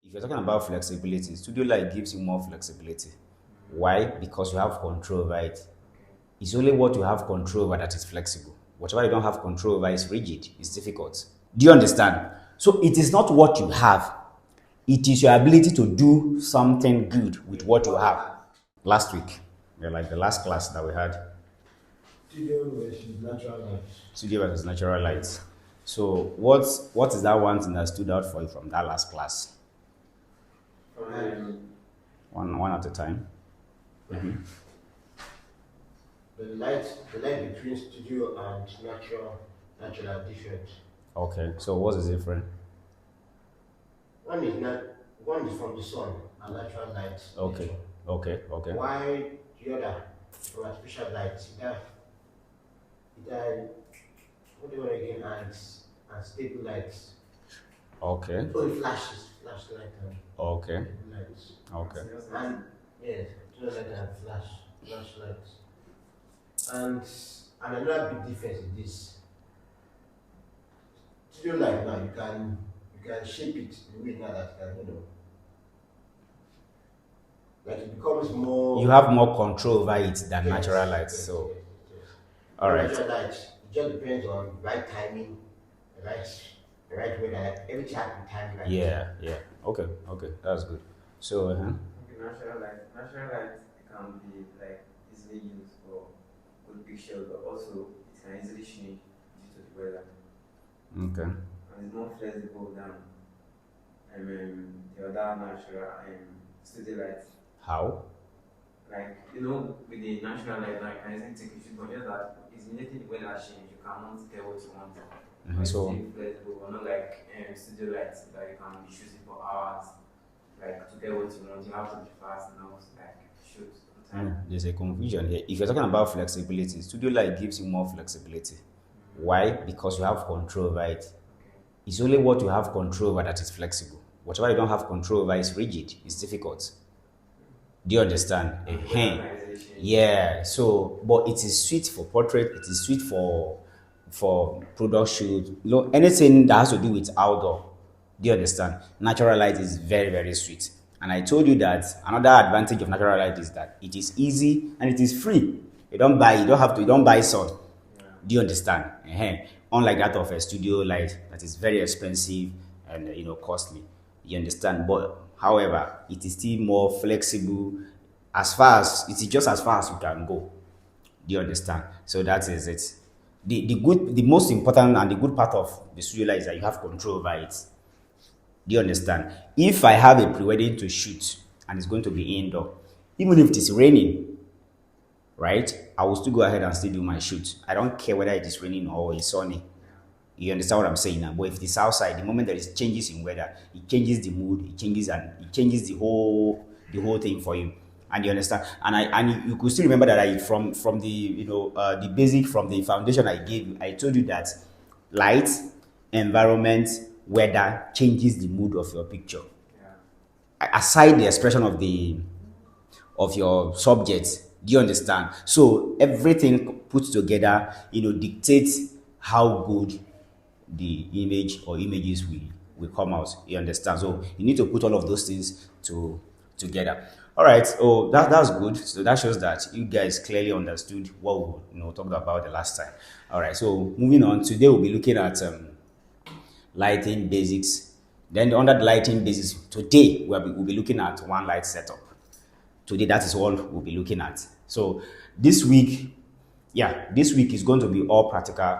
If you're talking about flexibility, studio light gives you more flexibility. Why? Because you have control over it. It's only what you have control over that is flexible. Whatever you don't have control over is rigid, it's difficult. Do you understand? So it is not what you have, it is your ability to do something good with what you have. Last week, like the last class that we had, Studio versus natural light. studio versus natural light. So what is that one thing that stood out for you from that last class? One at a time. The light between studio and natural are different. Okay, so what is different? One is not one is from the sun and natural light. Okay, nature. okay. Why the other from artificial light? It what do you want again? And stable lights. Okay, So it flashes, flashlight and okay, stable lights. okay. And yes, studio light and flashlights. And another big difference is this. Studio light now you can shape it the way now that you can like it becomes more. You have more control over it than Yes, natural light. yes, So, yes. all right. Natural light, it just depends on right timing, the right way that everything has to be timed right. Yeah. Okay, that's good. So, Okay, natural light can be like easily used for good pictures, but also it can easily change due to the weather, okay, and it's more flexible than the other natural studio light. how? Like with the natural light, now you can easily take a shoot, but just that it's immediately the weather change. You cannot get what you want. It's So, still flexible, but not like studio lights that you can be shooting for hours. Like to get what you want, you have to be fast enough to like shoot on time. there's a confusion here. If you're talking about flexibility, studio light gives you more flexibility. Why? Because you have control over it. Okay. It's only what you have control over that is flexible. Whatever you don't have control over is rigid, it's difficult. Do you understand? Organization. Yeah. So, but it is sweet for portrait. It is sweet for product shoot. Anything that has to do with outdoor. Do you understand? Natural light is very, very sweet. And I told you that another advantage of natural light is that it is easy and it is free. You don't buy sun. Yeah. Do you understand? Unlike that of a studio light that is very expensive and costly. You understand? But however, it is still more flexible it is just as far as you can go. Do you understand? So that is it. The most important and the good part of the studio light is that you have control over it. Do you understand? If I have a pre-wedding to shoot and it's going to be indoor, even if it is raining, right, I will still go ahead and still do my shoot. I don't care whether it is raining or it's sunny. You understand what I'm saying now? But if it is outside, the moment there is changes in weather, it changes the mood, it changes the whole thing for you. And you understand? And you could still remember that from the the basic, from the foundation I gave you, I told you that light, environment, weather changes the mood of your picture. Yeah. Aside the expression of your subject, do you understand? So everything put together, dictates how good the image or images will come out. You understand? So you need to put all of those things together. All right. Oh, that's good. So that shows that you guys clearly understood what we talked about the last time. All right. So moving on, today we'll be looking at lighting basics. Then under the lighting basics, today we'll be looking at one light setup. Today, that is all we'll be looking at. So this week is going to be all practical.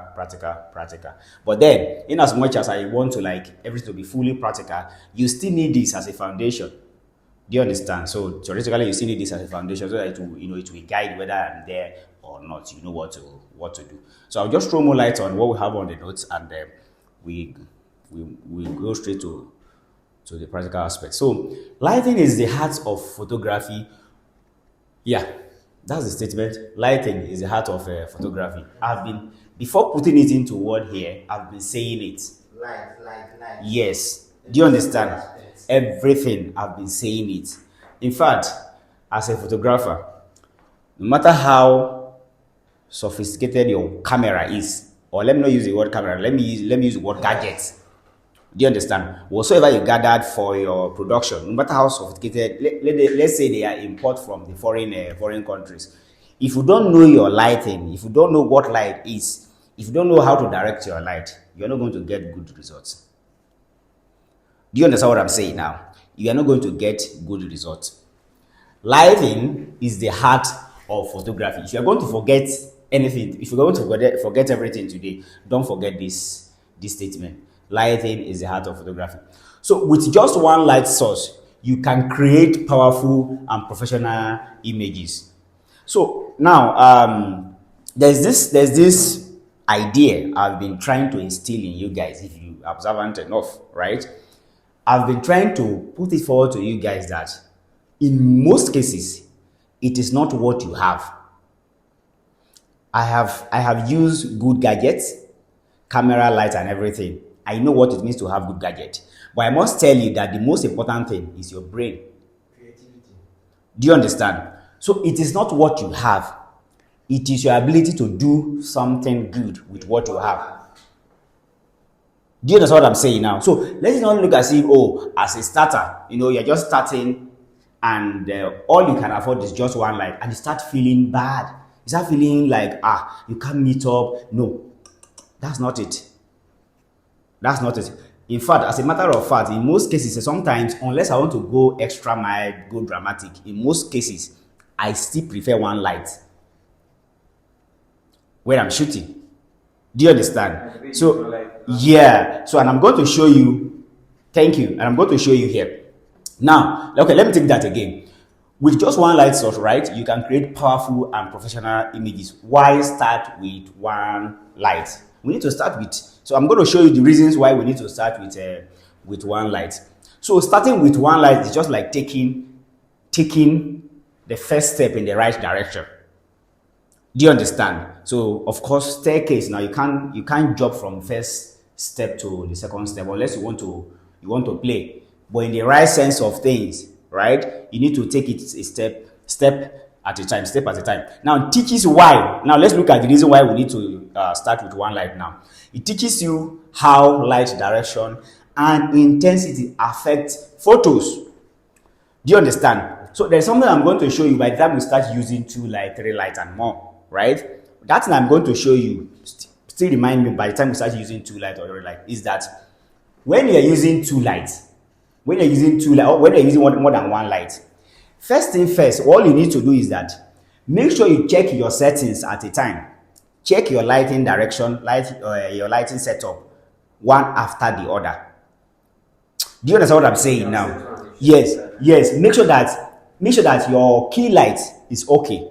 But then, in as much as I want to like everything to be fully practical, you still need this as a foundation. Do you understand? So theoretically, you still need this as a foundation so that it will guide whether I'm there or not. You know what to do. So I'll just throw more light on what we have on the notes, and then we go straight to the practical aspect. So lighting is the heart of photography. Yeah, that's the statement. Lighting is the heart of photography. Before putting it into word here, I've been saying it. Light. Yes. Do you understand? Everything, I've been saying it. In fact, as a photographer, no matter how sophisticated your camera is, or let me not use the word camera, let me use the word gadget. Do you understand? Whatsoever you gathered for your production, no matter how sophisticated, let's say they are import from the foreign countries. If you don't know your lighting, if you don't know what light is, if you don't know how to direct your light, you're not going to get good results. Do you understand what I'm saying now? You are not going to get good results. Lighting is the heart of photography. If you're going to forget anything, if you're going to forget everything today, don't forget this statement. Lighting is the heart of photography. So with just one light source, you can create powerful and professional images. So now, there's this idea I've been trying to instill in you guys, if you observant enough, right? I've been trying to put it forward to you guys that in most cases, it is not what you have. I have used good gadgets, camera, light, and everything. I know what it means to have good gadget. But I must tell you that the most important thing is your brain. Creativity. Do you understand? So it is not what you have. It is your ability to do something good with what you have. Do you understand what I'm saying now? So let's not look as if, oh, as a starter, you're just starting and all you can afford is just one light and you start feeling bad. You start feeling like, you can't meet up. No, that's not it. That's not it. In fact, as a matter of fact, in most cases, sometimes, unless I want to go extra mile, go dramatic, in most cases, I still prefer one light when I'm shooting. Do you understand? So, yeah. So, and I'm going to show you. Thank you. And I'm going to show you here. Now, okay, let me take that again. With just one light source, right, you can create powerful and professional images. Why start with one light? We need to start with. So, I'm going to show you the reasons why we need to start with one light. So, starting with one light is just like taking the first step in the right direction. Do you understand? So of course, staircase now you can't jump from first step to the second step unless you want to play. But in the right sense of things, right? You need to take it a step at a time, step at a time. Now it teaches why. Now let's look at the reason why we need to start with one light now. It teaches you how light direction and intensity affect photos. Do you understand? So there's something I'm going to show you by the time we start using two light, three light, and more, right? That thing I'm going to show you, still remind me by the time we start using two light or three light, is that when you're using two lights, when you're using two light, or when you're using more than one light, first thing first, all you need to do is that make sure you check your settings at a time. Check your lighting direction, your lighting setup, one after the other. Do you understand what I'm saying now? Yes, yes. Make sure that your key light is okay.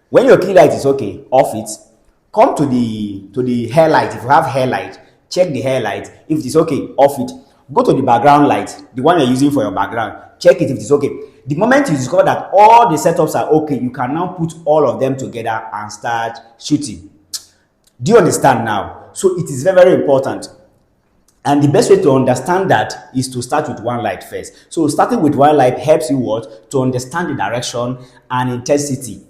When your key light is okay, off it. Come to the hair light. If you have hair light, check the hair light. If it is okay, off it. Go to the background light, the one you're using for your background. Check it if it is okay. The moment you discover that all the setups are okay, you can now put all of them together and start shooting. Do you understand now? So it is very, very important. And the best way to understand that is to start with one light first. So starting with one light helps you what? To understand the direction and intensity.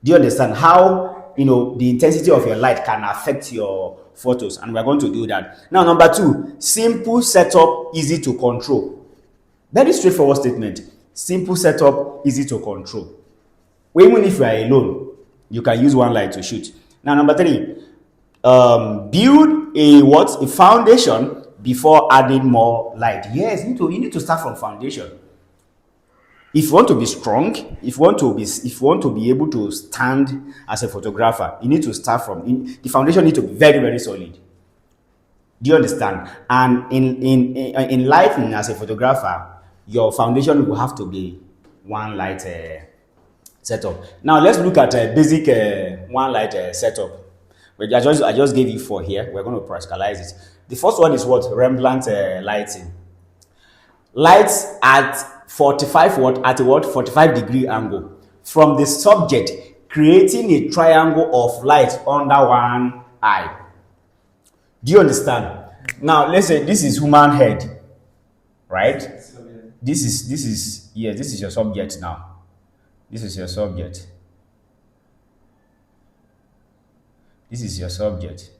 Do you understand how the intensity of your light can affect your photos? And we're going to do that. Now, number two, simple setup, easy to control. Very straightforward statement. Simple setup, easy to control. Even if you are alone, you can use one light to shoot. Now, number three, build a foundation before adding more light. Yes, you need to start from foundation. If you want to be strong, if you want to be able to stand as a photographer, you need to start from the foundation need to be very, very solid. Do you understand? And in lighting as a photographer, your foundation will have to be one light setup. Now let's look at a basic one light setup. I just gave you four here. We're going to practicalize it. The first one is what? Rembrandt lighting. Lights at 45 watt at a what? 45-degree angle from the subject, creating a triangle of light under one eye. Do you understand? Now let's say this is human head, right? This is your subject now. This is your subject. This is your subject.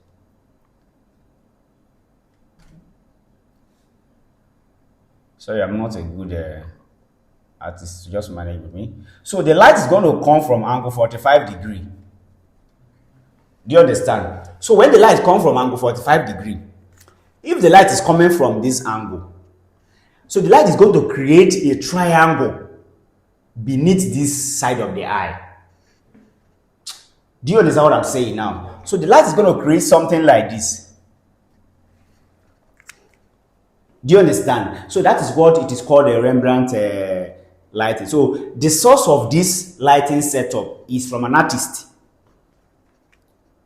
Sorry, I'm not a good artist. So just manage with me. So the light is going to come from angle 45 degree. Do you understand? So when the light comes from angle 45 degree, if the light is coming from this angle, so the light is going to create a triangle beneath this side of the eye. Do you understand what I'm saying now? So the light is going to create something like this. Do you understand? So that is what it is called a Rembrandt lighting. So the source of this lighting setup is from an artist.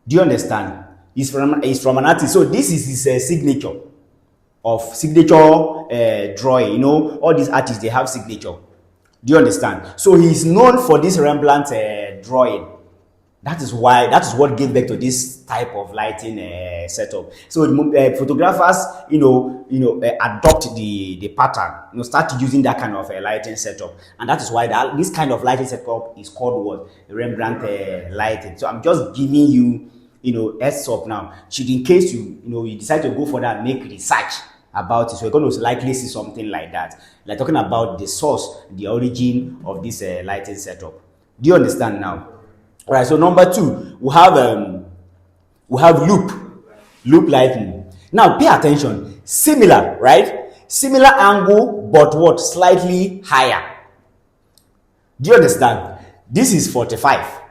Do you understand? It's from an artist. So this is his signature drawing. You know, all these artists, they have signature. Do you understand? So he is known for this Rembrandt drawing. That is what gave back to this type of lighting setup. So photographers, adopt the pattern, start using that kind of lighting setup, and that is why this kind of lighting setup is called what? Rembrandt lighting. So I'm just giving you, heads up now. Should in case you decide to go for that, make research about it. So you're going to likely see something like that, like talking about the source, the origin of this lighting setup. Do you understand now? All right. So number 2, we have loop lighting. Now pay attention. Similar, right? Similar angle, but what? Slightly higher. Do you understand? This is 45.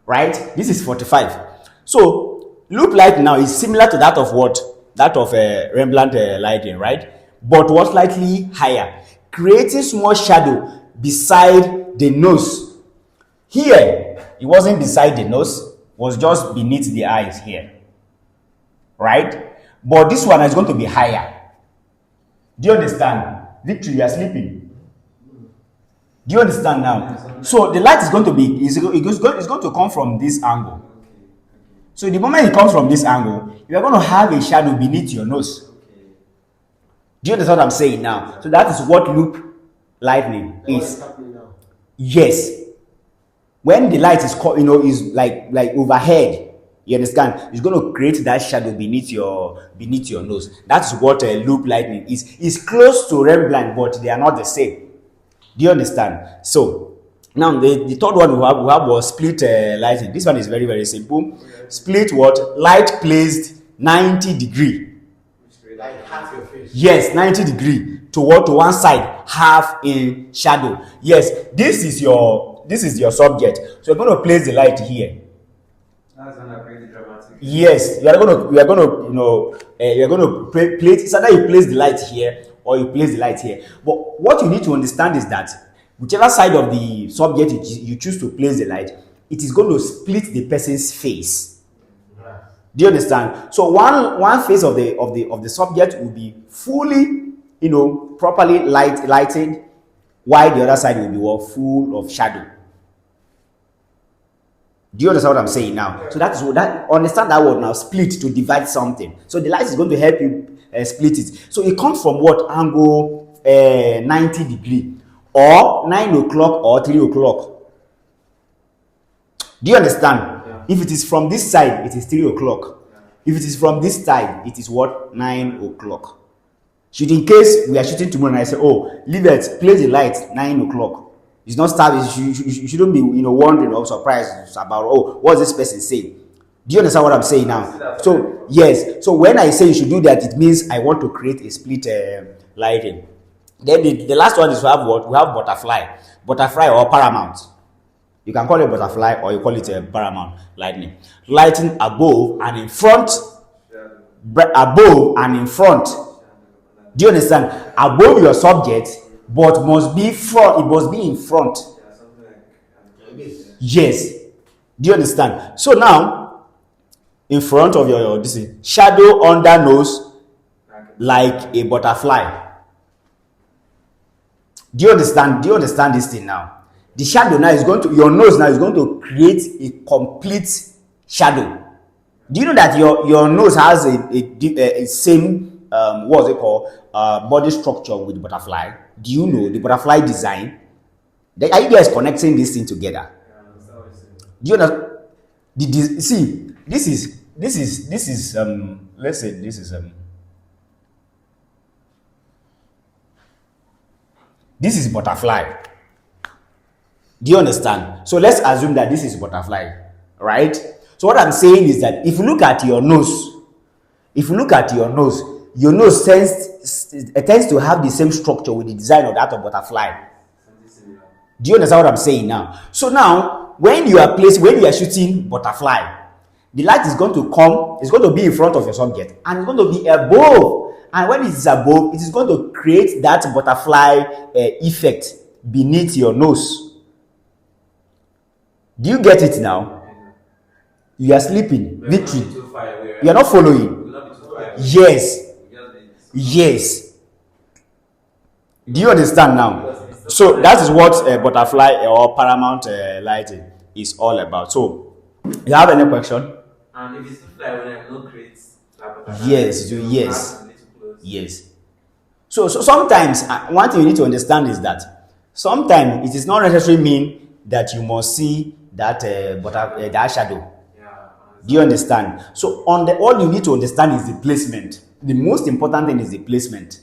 Right? This is 45. So loop light now is similar to that of what? That of Rembrandt lighting, right? But what? Slightly higher, creating small shadow beside the nose. Here, it wasn't beside the nose, it was just beneath the eyes here, right? But this one is going to be higher. Do you understand? Victory, you are sleeping. Do you understand now? So the light is going to be, it's going to come from this angle. So the moment it comes from this angle, you are going to have a shadow beneath your nose. Do you understand what I'm saying now? So that is what loop lighting is. Yes. When the light is is like overhead, you understand? It's going to create that shadow beneath your nose. That's what loop lighting is. It's close to Rembrandt, but they are not the same. Do you understand? So now the third one we have was split lighting. This one is very, very simple. Split what? Light placed 90 degree. Like half your face. Yes, 90 degree to one side, half in shadow. Yes, this is your subject. So you're going to place the light here. That's gonna create the dramatic. Yes, you are going to place. It's either you place the light here or you place the light here. But what you need to understand is that whichever side of the subject you choose to place the light, it is going to split the person's face. Do you understand? So one face of the subject will be fully, properly lighted, while the other side will be full of shadow. Do you understand what I'm saying now? So understand that word now, split, to divide something. So the light is going to help you split it. So it comes from what? Angle 90 degree, or 9 o'clock or 3 o'clock. Do you understand? Yeah. If it is from this side, it is 3 o'clock. If it is from this side, it is what? 9 o'clock. Should in case we are shooting tomorrow and I say, oh, leave it, place the light 9 o'clock. It's not starting. You shouldn't be wondering or surprised about, oh, what's this person saying? Do you understand what I'm saying now? So yes. So when I say you should do that, it means I want to create a split lighting. Then the last one is we have what? We have butterfly or paramount. You can call it butterfly or you call it a paramount lighting. Lighting above and in front. Above and in front. Do you understand? Above your subject, but must be front. It must be in front. Yes. Do you understand? So now, in front of your this is shadow under nose, like a butterfly. Do you understand? Do you understand this thing now? The shadow now is going to, your nose now is going to create a complete shadow. Do you know that your nose has a same what's it called, body structure with the butterfly? Do you know the butterfly design? Are you guys connecting this thing together? Do you know? See, this is let's say this is This is butterfly. Do you understand? So let's assume that this is butterfly, right? So what I'm saying is that if you look at your nose, your nose tends to have the same structure with the design of that of butterfly. Something similar. Do you understand what I'm saying now? So now, when you are shooting butterfly, the light is going to come, it's going to be in front of your subject, and it's going to be above. And when it is above, it is going to create that butterfly effect beneath your nose. Do you get it now? You are sleeping. But we'll not Victory. be too far away, right? You are not following. We'll not be too far away. Yes. We'll just be Yes. Do you understand now? So that is what butterfly or paramount lighting is all about. So, you have any question? And if it's too fly when I no create like butterfly, Yes, you yes. have to little close. Yes. So sometimes one thing you need to understand is that sometimes it is not necessarily mean that you must see that that shadow. Yeah. Do you understand? So all you need to understand is the placement. The most important thing is the placement.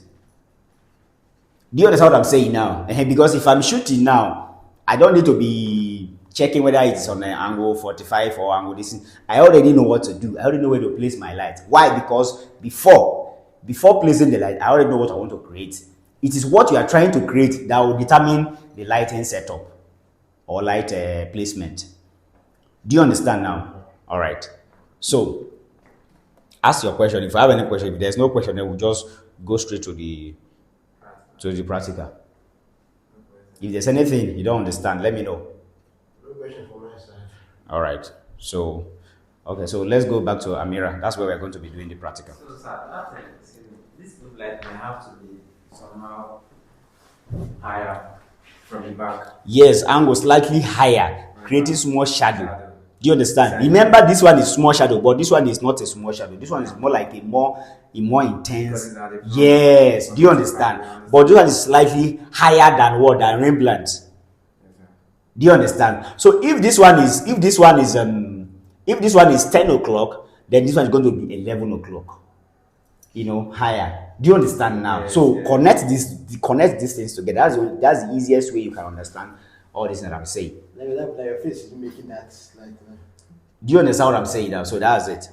Do you understand what I'm saying now? Because if I'm shooting now, I don't need to be checking whether it's on an angle 45 or angle this. I already know what to do. I already know where to place my light. Why? Because before placing the light, I already know what I want to create. It is what you are trying to create that will determine the lighting setup or light placement. Do you understand now? All right. So, ask your question. If I have any question, if there's no question, then we'll just go straight to the practical. If there's anything you don't understand, let me know. No question from my side. All right. So, okay. So let's go back to Amira. That's where we're going to be doing the practical. So, sir, that thing, this good light may have to be somehow higher from the back. Yes, angle slightly higher, creating small shadow. Do you understand? Remember, this one is small shadow, but this one is not a small shadow. This one is more like a more intense. Yes. Do you understand? But this one is slightly higher than what? Than Rembrandt. Do you understand? So if this one is 10 o'clock, then this one is going to be 11 o'clock. Higher. Do you understand now? Yes, so yes. connect these things together. That's the easiest way you can understand all this that I'm saying. Like your face is making that like. Do you understand what I'm saying now? So that's it.